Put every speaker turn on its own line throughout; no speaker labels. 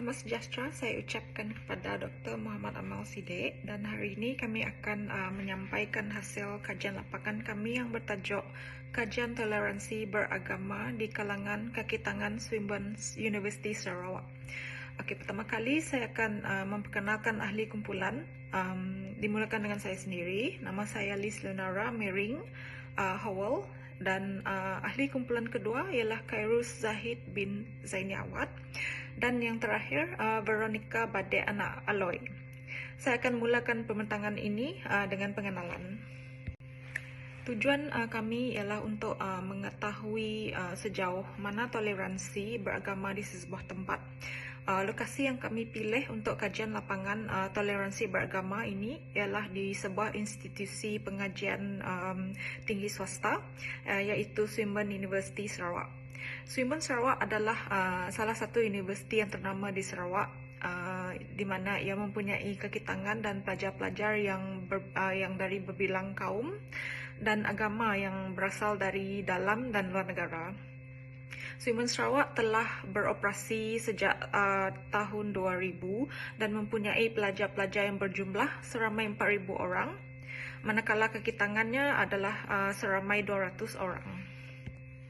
Selamat sejahtera saya ucapkan kepada Dr. Muhammad Amal Siddiq, dan hari ini kami akan menyampaikan hasil kajian lapangan kami yang bertajuk Kajian Toleransi Beragama di kalangan kaki tangan Swinburne University Sarawak. Okey, pertama kali saya akan memperkenalkan ahli kumpulan. Dimulakan dengan saya sendiri. Nama saya Liz Lunara Mering Howell, dan ahli kumpulan kedua ialah Khairuz Zahid bin Zaini Awad, dan yang terakhir Veronica Bade Anak Aloy. Saya akan mulakan pembentangan ini dengan pengenalan. Tujuan kami ialah untuk mengetahui sejauh mana toleransi beragama di sebuah tempat. Lokasi yang kami pilih untuk kajian lapangan toleransi beragama ini ialah di sebuah institusi pengajian tinggi swasta, iaitu Swinburne University Sarawak. Swinburne Sarawak adalah salah satu universiti yang ternama di Sarawak, di mana ia mempunyai kaki tangan dan pelajar-pelajar yang dari berbilang kaum dan agama yang berasal dari dalam dan luar negara. Swinburne Sarawak telah beroperasi sejak tahun 2000 dan mempunyai pelajar-pelajar yang berjumlah seramai 4,000 orang, manakala kaki tangannya adalah seramai 200 orang.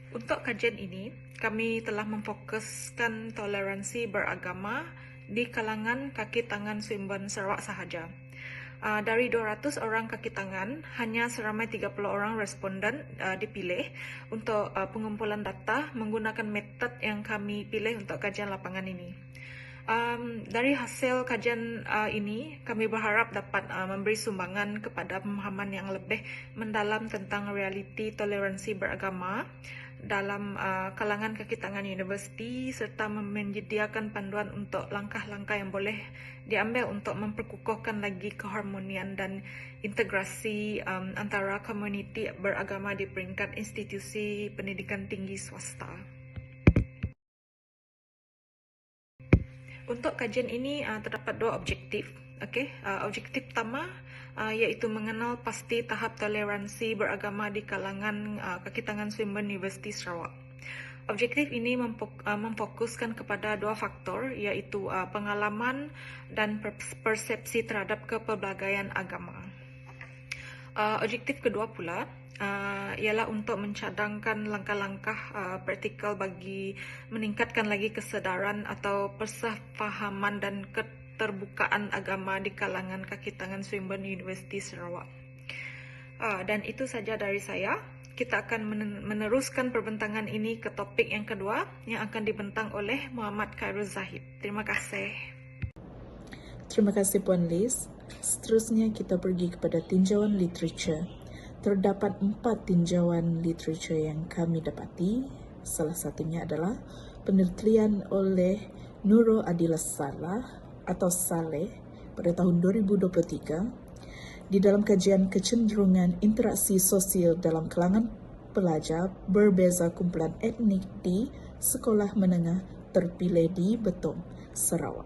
Untuk kajian ini, kami telah memfokuskan toleransi beragama di kalangan kaki tangan Swinburne Sarawak sahaja. Dari 200 orang kaki tangan, hanya seramai 30 orang responden dipilih untuk pengumpulan data menggunakan metod yang kami pilih untuk kajian lapangan ini. Dari hasil kajian ini, kami berharap dapat memberi sumbangan kepada pemahaman yang lebih mendalam tentang realiti toleransi beragama dalam kalangan kaki tangan universiti, serta menyediakan panduan untuk langkah-langkah yang boleh diambil untuk memperkukuhkan lagi keharmonian dan integrasi antara komuniti beragama di peringkat institusi pendidikan tinggi swasta. Untuk kajian ini terdapat dua objektif. Objektif pertama iaitu mengenal pasti tahap toleransi beragama di kalangan kaki tangan Swinburne University Sarawak. Objektif ini memfokuskan kepada dua faktor, iaitu pengalaman dan persepsi terhadap kepelbagaian agama. Objektif kedua pula ialah untuk mencadangkan langkah-langkah praktikal bagi meningkatkan lagi kesedaran atau persefahaman dan keterbukaan agama di kalangan kaki tangan Swinburne University Sarawak. Dan itu saja dari saya. Kita akan meneruskan perbentangan ini ke topik yang kedua yang akan dibentang oleh Muhammad Khairuz Zahid. Terima kasih.
Terima kasih Puan Liz. Seterusnya kita pergi kepada tinjauan literature. Terdapat 4 tinjauan literature yang kami dapati. Salah satunya adalah penelitian oleh Nurul Adila Salah atau Saleh pada tahun 2023 di dalam kajian kecenderungan interaksi sosial dalam kalangan pelajar berbeza kumpulan etnik di sekolah menengah terpilih di Betong, Sarawak.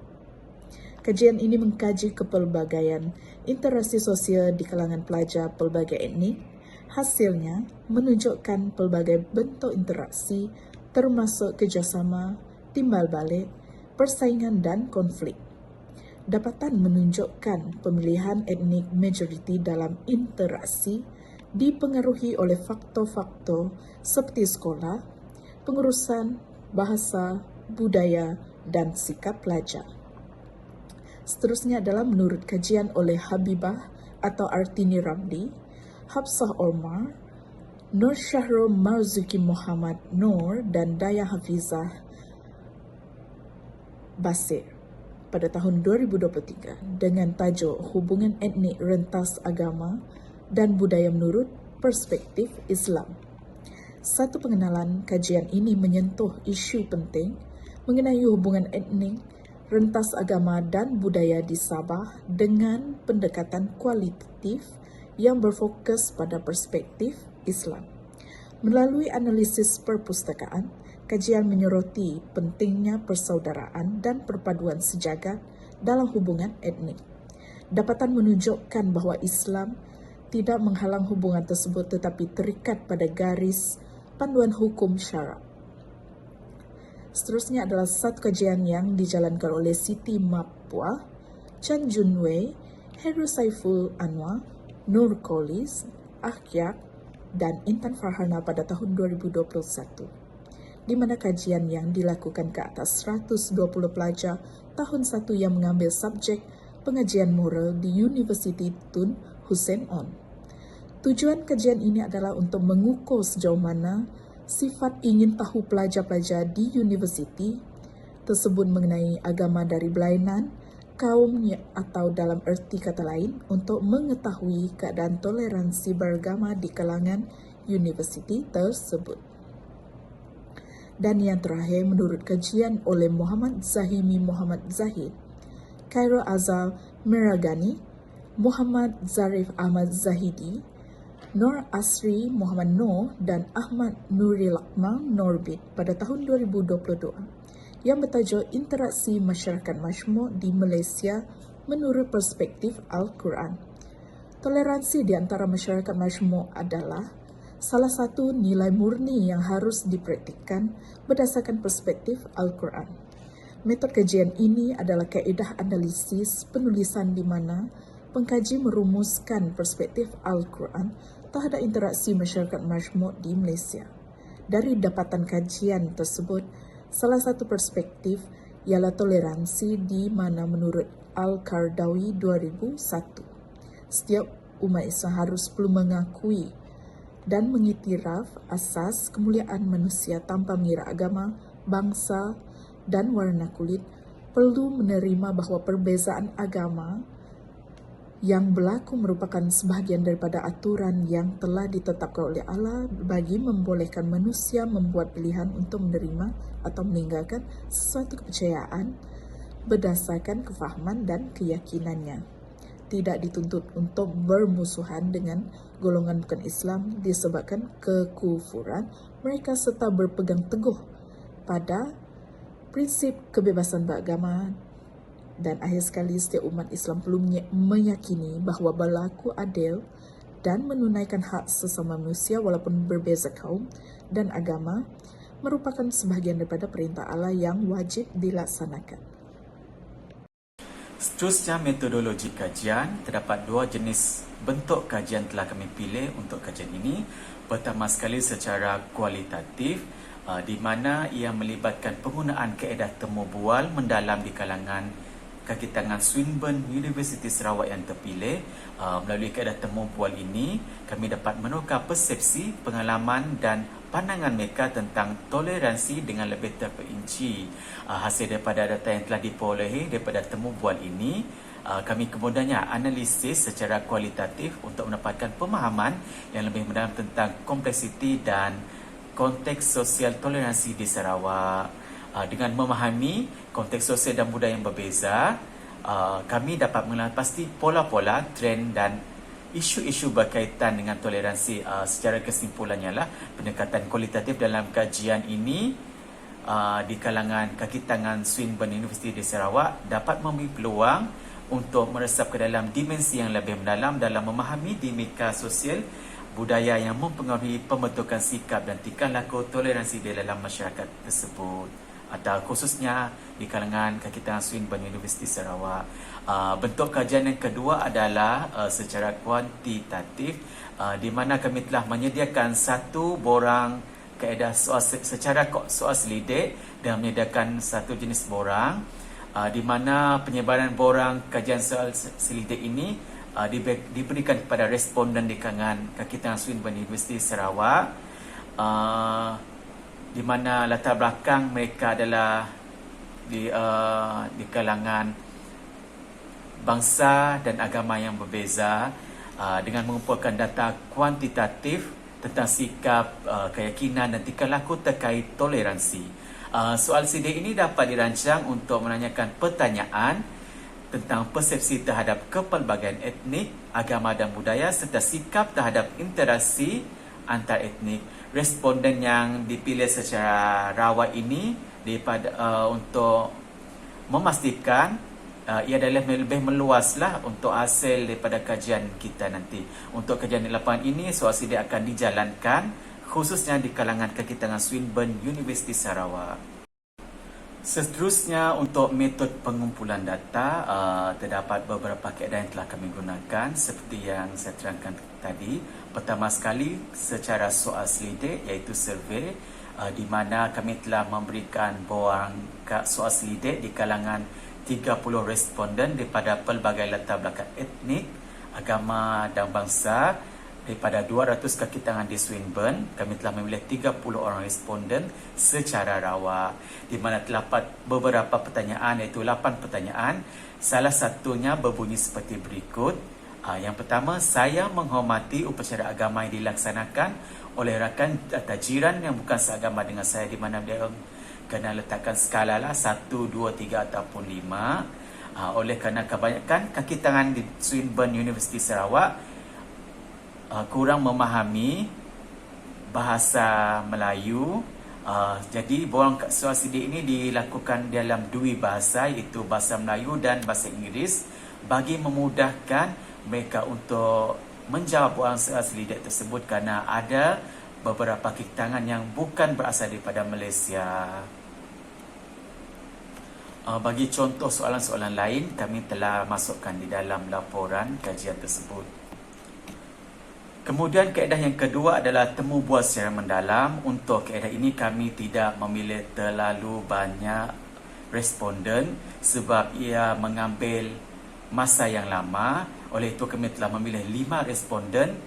Kajian ini mengkaji kepelbagaian interaksi sosial di kalangan pelajar pelbagai etnik. Hasilnya menunjukkan pelbagai bentuk interaksi termasuk kerjasama, timbal balik, persaingan dan konflik. Dapatan menunjukkan pemilihan etnik majoriti dalam interaksi dipengaruhi oleh faktor-faktor seperti sekolah, pengurusan, bahasa, budaya, dan sikap pelajar. Seterusnya adalah menurut kajian oleh Habibah atau Artini Ramli, Hafsah Omar, Nur Syahrul Marzuki Muhammad Nur, dan Daya Hafizah Basir pada tahun 2023 dengan tajuk Hubungan Etnik Rentas Agama dan Budaya Menurut Perspektif Islam. Satu pengenalan, kajian ini menyentuh isu penting mengenai hubungan etnik, rentas agama dan budaya di Sabah dengan pendekatan kualitatif yang berfokus pada perspektif Islam. Melalui analisis perpustakaan, kajian menyoroti pentingnya persaudaraan dan perpaduan sejagat dalam hubungan etnik. Dapatan menunjukkan bahawa Islam tidak menghalang hubungan tersebut tetapi terikat pada garis panduan hukum syarak. Seterusnya adalah satu kajian yang dijalankan oleh Siti Mapua, Chan Junwei, Heru Saiful Anwar, Nur Kolis, Akhyak, dan Intan Farhana pada tahun 2021. Di mana kajian yang dilakukan ke atas 120 pelajar tahun 1 yang mengambil subjek pengajian moral di Universiti Tun Hussein On. Tujuan kajian ini adalah untuk mengukur sejauh mana sifat ingin tahu pelajar-pelajar di universiti tersebut mengenai agama dari berlainan, kaum atau dalam erti kata lain untuk mengetahui keadaan toleransi beragama di kalangan universiti tersebut. Dan yang terakhir, menurut kajian oleh Muhammad Zahimi Muhammad Zahid, Khairul Azal Miragani, Muhammad Zarif Ahmad Zahidi, Nur Asri Muhammad Noor dan Ahmad Nuril Akmal Norbit pada tahun 2022 yang bertajuk Interaksi Masyarakat Majmuk di Malaysia menurut perspektif Al-Quran. Toleransi di antara masyarakat majmuk adalah salah satu nilai murni yang harus dipraktikkan berdasarkan perspektif Al-Quran. Metod kajian ini adalah kaedah analisis penulisan di mana pengkaji merumuskan perspektif Al-Quran terhadap interaksi masyarakat majmuk di Malaysia. Dari dapatan kajian tersebut, salah satu perspektif ialah toleransi di mana menurut Al-Qardawi 2001, setiap umat Islam harus perlu mengakui dan mengiktiraf asas kemuliaan manusia tanpa mengira agama, bangsa dan warna kulit, perlu menerima bahawa perbezaan agama yang berlaku merupakan sebahagian daripada aturan yang telah ditetapkan oleh Allah bagi membolehkan manusia membuat pilihan untuk menerima atau meninggalkan sesuatu kepercayaan berdasarkan kefahaman dan keyakinannya. Tidak dituntut untuk bermusuhan dengan golongan bukan Islam disebabkan kekufuran mereka serta berpegang teguh pada prinsip kebebasan beragama. Dan akhir sekali, setiap umat Islam perlu meyakini bahawa berlaku adil dan menunaikan hak sesama manusia walaupun berbeza kaum dan agama merupakan sebahagian daripada perintah Allah yang wajib dilaksanakan.
Seterusnya, metodologi kajian. Terdapat dua jenis bentuk kajian telah kami pilih untuk kajian ini. Pertama sekali secara kualitatif, di mana ia melibatkan penggunaan kaedah temu bual mendalam di kalangan kaki tangan Swinburne University Sarawak yang terpilih. Melalui kaedah temu bual ini, kami dapat menukar persepsi, pengalaman dan pandangan mereka tentang toleransi dengan lebih terperinci. Hasil daripada data yang telah diperolehi daripada temu bual ini, kami kemudiannya analisis secara kualitatif untuk mendapatkan pemahaman yang lebih mendalam tentang kompleksiti dan konteks sosial toleransi di Sarawak. Dengan memahami konteks sosial dan budaya yang berbeza, kami dapat mengenal pasti pola-pola, trend dan isu-isu berkaitan dengan toleransi. Secara kesimpulannya lah, pendekatan kualitatif dalam kajian ini di kalangan kaki tangan Swinburne University di Sarawak dapat memberi peluang untuk meresap ke dalam dimensi yang lebih mendalam dalam memahami dinamika sosial budaya yang mempengaruhi pembentukan sikap dan tingkah laku toleransi di dalam masyarakat tersebut, atau khususnya di kalangan kaki tangan Swinburne University Sarawak. Bentuk kajian yang kedua adalah secara kuantitatif, di mana kami telah menyediakan satu borang kaedah soal secara soal selidik dan menyediakan satu jenis borang, di mana penyebaran borang kajian soal selidik ini diberikan kepada responden di kalangan kaki tangan Swinburne University Sarawak, di mana latar belakang mereka adalah di kalangan bangsa dan agama yang berbeza, dengan mengumpulkan data kuantitatif tentang sikap, keyakinan dan tingkah laku terkait toleransi. Soal selidik ini dapat dirancang untuk menanyakan pertanyaan tentang persepsi terhadap kepelbagaian etnik, agama dan budaya serta sikap terhadap interaksi antar etnik. Responden yang dipilih secara rawat ini untuk memastikan ia adalah lebih meluaslah untuk hasil daripada kajian kita nanti. Untuk kajian di lapangan ini, soal selidik akan dijalankan khususnya di kalangan kaki tangan Swinburne University Sarawak. Seterusnya, untuk metod pengumpulan data, terdapat beberapa kaedah yang telah kami gunakan seperti yang saya terangkan tadi. Pertama sekali, secara soal selidik iaitu survey, di mana kami telah memberikan borang soal selidik di kalangan 30 responden daripada pelbagai latar belakang etnik, agama dan bangsa. Daripada 200 kaki tangan di Swinburne, kami telah memilih 30 orang responden secara rawak, di mana terdapat beberapa pertanyaan, iaitu 8 pertanyaan. Salah satunya berbunyi seperti berikut. Yang pertama, saya menghormati upacara agama yang dilaksanakan oleh rakan atau jiran yang bukan seagama dengan saya, di mana dia kena letakkan skala lah 1, 2, 3 ataupun 5. Oleh kerana kebanyakan kaki tangan di Swinburne University Sarawak kurang memahami bahasa Melayu, jadi borang soal selidik ini dilakukan dalam dua bahasa, iaitu bahasa Melayu dan bahasa Inggeris, bagi memudahkan mereka untuk menjawab borang soal selidik tersebut kerana ada beberapa kaki tangan yang bukan berasal daripada Malaysia. Bagi contoh soalan-soalan lain, kami telah masukkan di dalam laporan kajian tersebut. Kemudian kaedah yang kedua adalah temu bual secara mendalam. Untuk kaedah ini kami tidak memilih terlalu banyak responden sebab ia mengambil masa yang lama. Oleh itu kami telah memilih 5 responden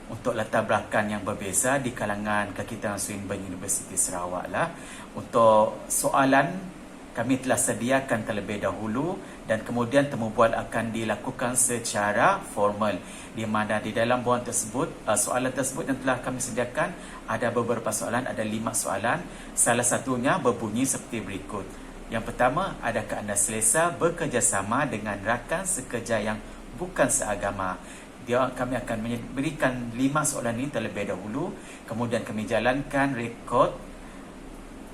untuk latar belakang yang berbeza di kalangan kaki tangan Swinburne University Sarawak lah. Untuk soalan kami telah sediakan terlebih dahulu dan kemudian temu bual akan dilakukan secara formal, di mana di dalam bualan tersebut, soalan tersebut yang telah kami sediakan ada beberapa soalan, ada 5 soalan. Salah satunya berbunyi seperti berikut. Yang pertama, adakah anda selesa bekerjasama dengan rakan sekerja yang bukan seagama? Kami akan memberikan 5 soalan ini terlebih dahulu, kemudian kami jalankan rekod,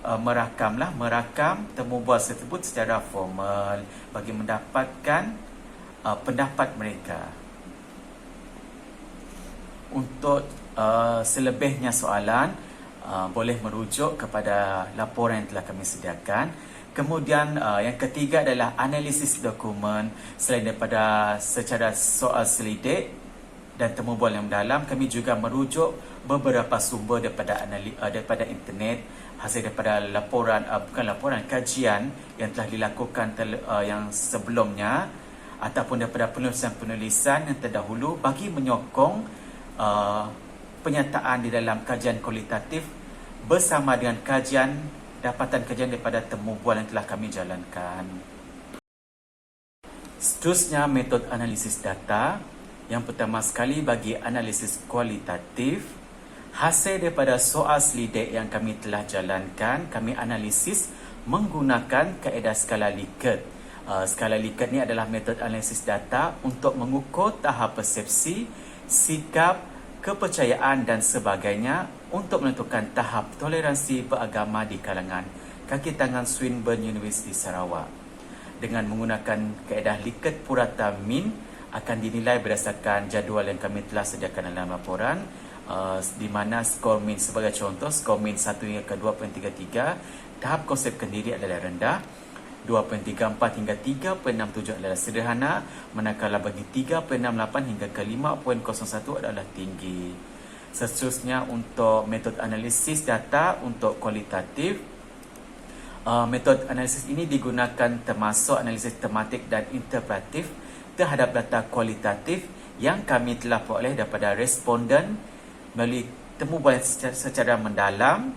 merakam temu bual tersebut secara formal bagi mendapatkan pendapat mereka. Untuk selebihnya soalan, boleh merujuk kepada laporan yang telah kami sediakan. Kemudian yang ketiga adalah analisis dokumen. Selain daripada secara soal selidik dan temu bual yang mendalam, kami juga merujuk beberapa sumber daripada internet, hasil daripada kajian yang telah dilakukan yang sebelumnya ataupun daripada penulisan-penulisan yang terdahulu bagi menyokong penyataan di dalam kajian kualitatif bersama dengan dapatan kajian daripada temu bual yang telah kami jalankan. Seterusnya, metod analisis data. Yang pertama sekali, bagi analisis kualitatif, hasil daripada soal selidik yang kami telah jalankan, kami analisis menggunakan kaedah skala Likert. Skala Likert ni adalah metod analisis data untuk mengukur tahap persepsi, sikap, kepercayaan dan sebagainya untuk menentukan tahap toleransi beragama di kalangan kaki tangan Swinburne University Sarawak. Dengan menggunakan kaedah Likert, purata min akan dinilai berdasarkan jadual yang kami telah sediakan dalam laporan, di mana skor min, sebagai contoh, skor min 1 hingga ke 2.33, tahap konsep kendiri adalah rendah, 2.34 hingga 3.67 adalah sederhana, manakala bagi 3.68 hingga ke 5.01 adalah tinggi. Seterusnya, untuk metod analisis data untuk kualitatif, metod analisis ini digunakan termasuk analisis tematik dan interpretif terhadap data kualitatif yang kami telah peroleh daripada responden melalui temu bual secara mendalam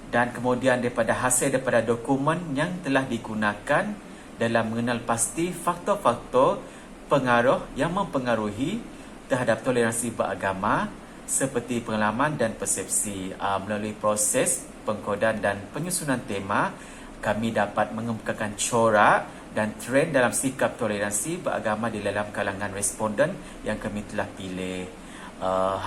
dan kemudian daripada hasil daripada dokumen yang telah digunakan dalam mengenal pasti faktor-faktor pengaruh yang mempengaruhi terhadap toleransi beragama seperti pengalaman dan persepsi. Melalui proses pengkodan dan penyusunan tema, kami dapat mengemukakan corak dan trend dalam sikap toleransi beragama di dalam kalangan responden yang kami telah pilih.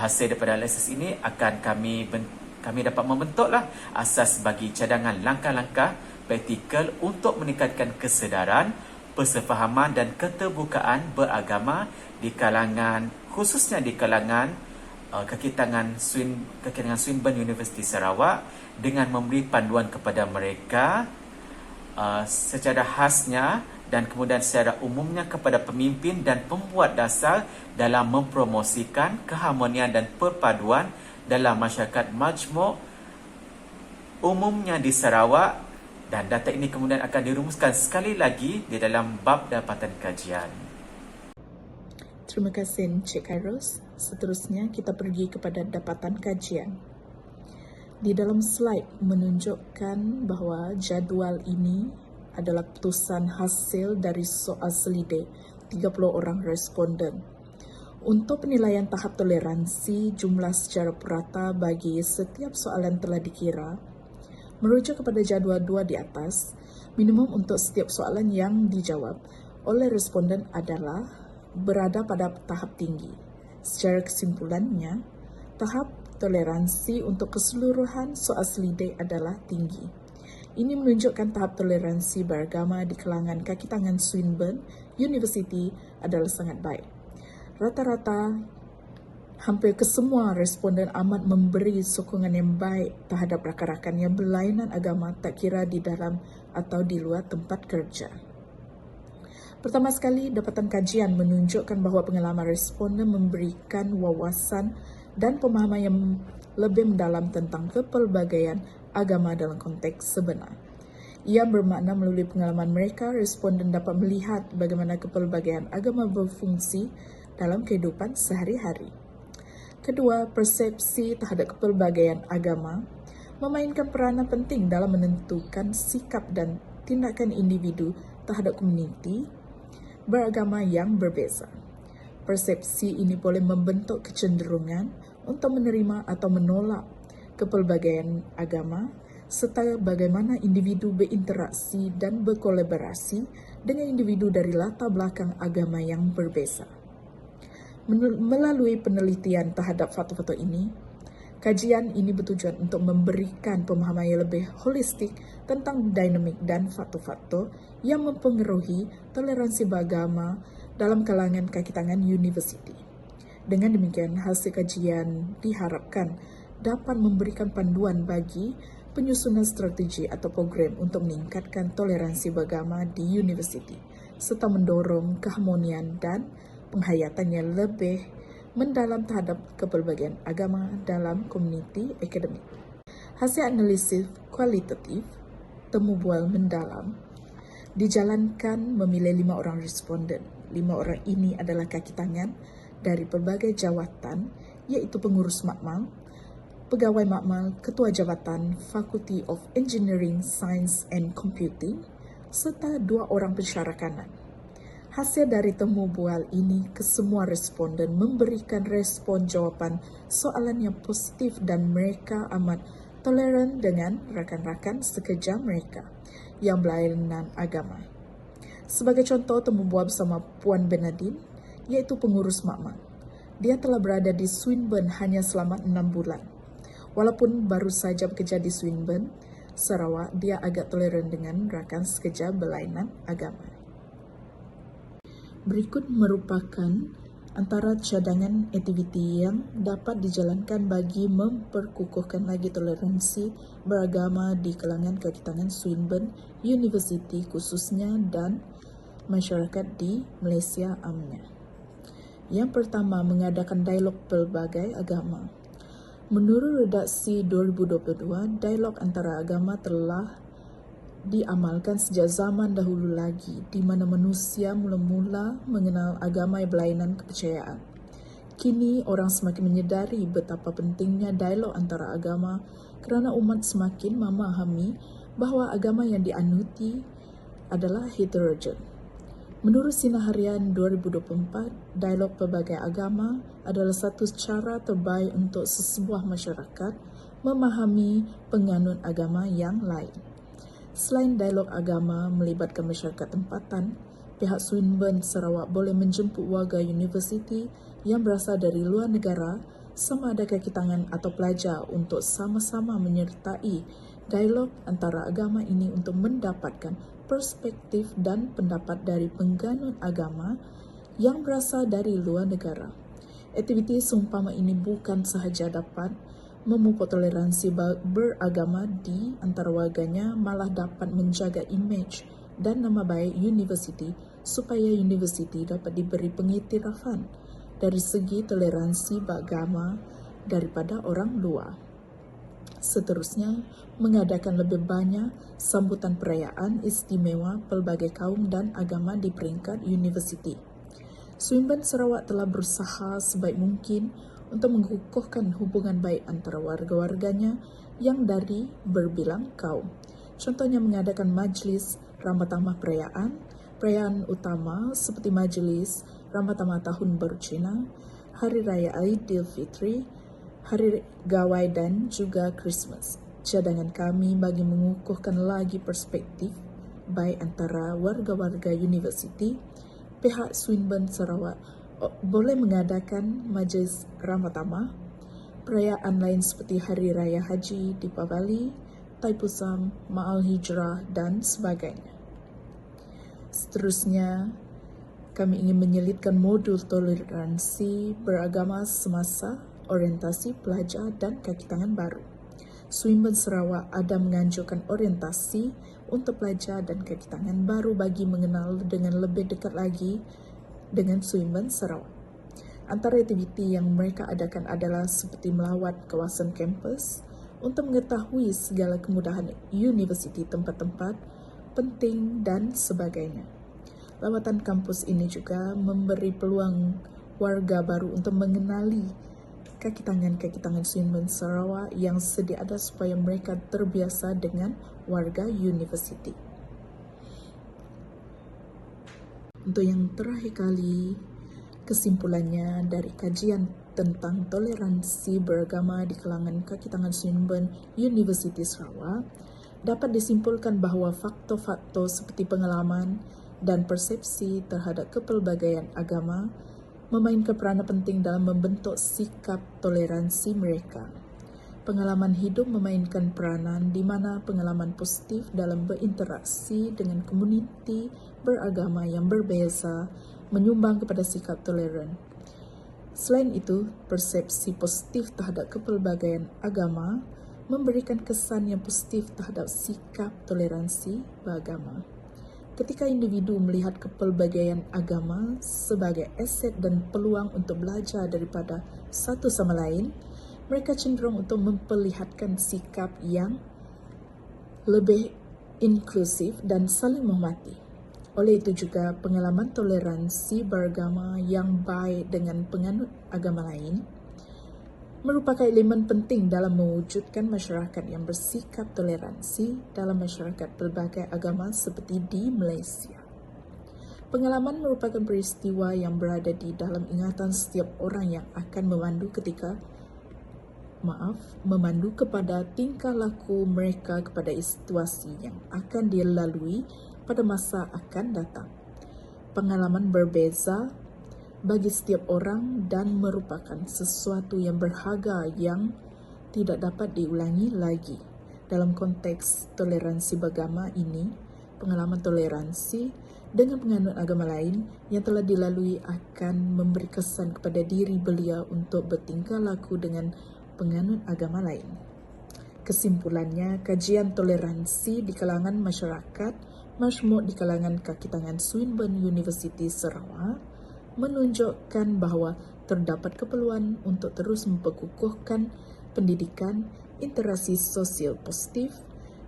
Hasil daripada analisis ini akan kami dapat membentuklah asas bagi cadangan langkah-langkah praktikal untuk meningkatkan kesedaran, persefahaman dan keterbukaan beragama di kalangan, khususnya di kalangan kaki tangan Swinburne University Sarawak, dengan memberi panduan kepada mereka secara khasnya dan kemudian secara umumnya kepada pemimpin dan pembuat dasar dalam mempromosikan keharmonian dan perpaduan dalam masyarakat majmuk umumnya di Sarawak, dan data ini kemudian akan dirumuskan sekali lagi di dalam bab dapatan kajian.
Terima kasih Encik Kairos. Seterusnya kita pergi kepada dapatan kajian. Di dalam slide menunjukkan bahawa jadual ini adalah putusan hasil dari soal selidik 30 orang responden. Untuk penilaian tahap toleransi jumlah secara purata bagi setiap soalan telah dikira, merujuk kepada jadual 2 di atas, minimum untuk setiap soalan yang dijawab oleh responden adalah berada pada tahap tinggi. Secara kesimpulannya, tahap toleransi untuk keseluruhan soal selidik adalah tinggi. Ini menunjukkan tahap toleransi beragama di kalangan kaki tangan Swinburne University adalah sangat baik. Rata-rata, hampir kesemua responden amat memberi sokongan yang baik terhadap rakan-rakan yang berlainan agama tak kira di dalam atau di luar tempat kerja. Pertama sekali, dapatan kajian menunjukkan bahawa pengalaman responden memberikan wawasan dan pemahaman yang lebih mendalam tentang kepelbagaian agama dalam konteks sebenar. Ia bermakna melalui pengalaman mereka, responden dapat melihat bagaimana kepelbagaian agama berfungsi dalam kehidupan sehari-hari. Kedua, persepsi terhadap kepelbagaian agama memainkan peranan penting dalam menentukan sikap dan tindakan individu terhadap komuniti beragama yang berbeza. Persepsi ini boleh membentuk kecenderungan untuk menerima atau menolak kepelbagaian agama serta bagaimana individu berinteraksi dan berkolaborasi dengan individu dari latar belakang agama yang berbeza. Melalui penelitian terhadap faktor-faktor ini, kajian ini bertujuan untuk memberikan pemahaman yang lebih holistik tentang dinamik dan faktor-faktor yang mempengaruhi toleransi beragama dalam kalangan kaki tangan universiti. Dengan demikian, hasil kajian diharapkan dapat memberikan panduan bagi penyusunan strategi atau program untuk meningkatkan toleransi beragama di universiti serta mendorong keharmonian dan penghayatan yang lebih mendalam terhadap kepelbagaian agama dalam komuniti akademik. Hasil analisis kualitatif temu bual mendalam dijalankan memilih 5 orang responden. 5 orang ini adalah kaki tangan dari pelbagai jawatan, iaitu pengurus makmal, pegawai makmal, ketua jabatan Faculty of Engineering, Science and Computing, serta 2 orang pensyarakanan. Hasil dari temu bual ini, kesemua responden memberikan respon jawapan soalan yang positif dan mereka amat toleran dengan rakan-rakan sekerja mereka yang berlainan agama. Sebagai contoh, temu bual bersama Puan Bernardine, iaitu pengurus makmal. Dia telah berada di Swinburne hanya selama 6 bulan. Walaupun baru saja bekerja di Swinburne, Sarawak, dia agak toleran dengan rakan sekerja berlainan agama. Berikut merupakan antara cadangan aktiviti yang dapat dijalankan bagi memperkukuhkan lagi toleransi beragama di kalangan kaki tangan Swinburne University khususnya dan masyarakat di Malaysia amnya. Yang pertama, mengadakan dialog pelbagai agama. Menurut redaksi 2022, dialog antara agama telah diamalkan sejak zaman dahulu lagi, di mana manusia mula-mula mengenal agama yang berlainan kepercayaan. Kini, orang semakin menyedari betapa pentingnya dialog antara agama kerana umat semakin memahami bahawa agama yang dianuti adalah heterogen. Menurut Sinar Harian 2024, dialog pelbagai agama adalah satu cara terbaik untuk sesebuah masyarakat memahami penganut agama yang lain. Selain dialog agama melibatkan masyarakat tempatan, pihak Swinburne Sarawak boleh menjemput warga universiti yang berasal dari luar negara, sama ada kaki tangan atau pelajar, untuk sama-sama menyertai dialog antara agama ini untuk mendapatkan perspektif dan pendapat dari pengganut agama yang berasal dari luar negara. Aktiviti seumpama ini bukan sahaja dapat memupuk toleransi beragama di antara warganya malah dapat menjaga imej dan nama baik universiti supaya universiti dapat diberi pengiktirafan dari segi toleransi beragama daripada orang luar. Seterusnya, mengadakan lebih banyak sambutan perayaan istimewa pelbagai kaum dan agama di peringkat universiti. Swinburne Sarawak telah berusaha sebaik mungkin untuk mengukuhkan hubungan baik antara warga-warganya yang dari berbilang kaum. Contohnya mengadakan majlis Ramah-Tamah perayaan utama seperti majlis Ramah-Tamah Tahun Baru Cina, Hari Raya Aidilfitri, Hari Gawai dan juga Christmas. Cadangan kami bagi mengukuhkan lagi perspektif baik antara warga-warga universiti, pihak Swinburne Sarawak boleh mengadakan majlis Ramah-Tamah, perayaan lain seperti Hari Raya Haji Deepavali, Taipusam, Ma'al Hijrah dan sebagainya. Seterusnya, kami ingin menyelitkan modul toleransi beragama semasa orientasi pelajar dan kaki tangan baru. Swinburne Sarawak ada menganjurkan orientasi untuk pelajar dan kaki tangan baru bagi mengenal dengan lebih dekat lagi dengan Swinburne Sarawak. Antara aktiviti yang mereka adakan adalah seperti melawat kawasan kampus untuk mengetahui segala kemudahan universiti, tempat-tempat penting dan sebagainya. Lawatan kampus ini juga memberi peluang warga baru untuk mengenali kaki tangan Swinburne Sarawak yang sedia ada supaya mereka terbiasa dengan warga universiti. Untuk yang terakhir kali, kesimpulannya dari kajian tentang toleransi beragama di kalangan kaki tangan Swinburne University Sarawak dapat disimpulkan bahawa faktor-faktor seperti pengalaman dan persepsi terhadap kepelbagaian agama memainkan peranan penting dalam membentuk sikap toleransi mereka. Pengalaman hidup memainkan peranan di mana pengalaman positif dalam berinteraksi dengan komuniti beragama yang berbeza menyumbang kepada sikap toleran. Selain itu, persepsi positif terhadap kepelbagaian agama memberikan kesan yang positif terhadap sikap toleransi beragama. Ketika individu melihat kepelbagaian agama sebagai aset dan peluang untuk belajar daripada satu sama lain, mereka cenderung untuk memperlihatkan sikap yang lebih inklusif dan saling menghormati. Oleh itu juga, pengalaman toleransi beragama yang baik dengan penganut agama lain merupakan elemen penting dalam mewujudkan masyarakat yang bersikap toleransi dalam masyarakat pelbagai agama seperti di Malaysia. Pengalaman merupakan peristiwa yang berada di dalam ingatan setiap orang yang akan memandu kepada tingkah laku mereka kepada situasi yang akan dilalui pada masa akan datang. Pengalaman berbeza bagi setiap orang dan merupakan sesuatu yang berharga yang tidak dapat diulangi lagi. Dalam konteks toleransi beragama ini, pengalaman toleransi dengan penganut agama lain yang telah dilalui akan memberi kesan kepada diri beliau untuk bertingkah laku dengan penganut agama lain. Kesimpulannya, kajian toleransi di kalangan masyarakat majmuk di kalangan kaki tangan Swinburne University Sarawak menunjukkan bahawa terdapat keperluan untuk terus memperkukuhkan pendidikan, interaksi sosial positif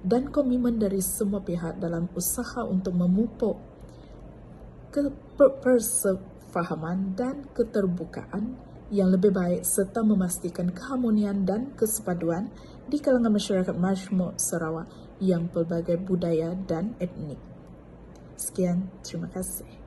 dan komitmen dari semua pihak dalam usaha untuk memupuk persefahaman dan keterbukaan yang lebih baik serta memastikan keharmonian dan kesepaduan di kalangan masyarakat majmuk Sarawak yang pelbagai budaya dan etnik. Sekian, terima kasih.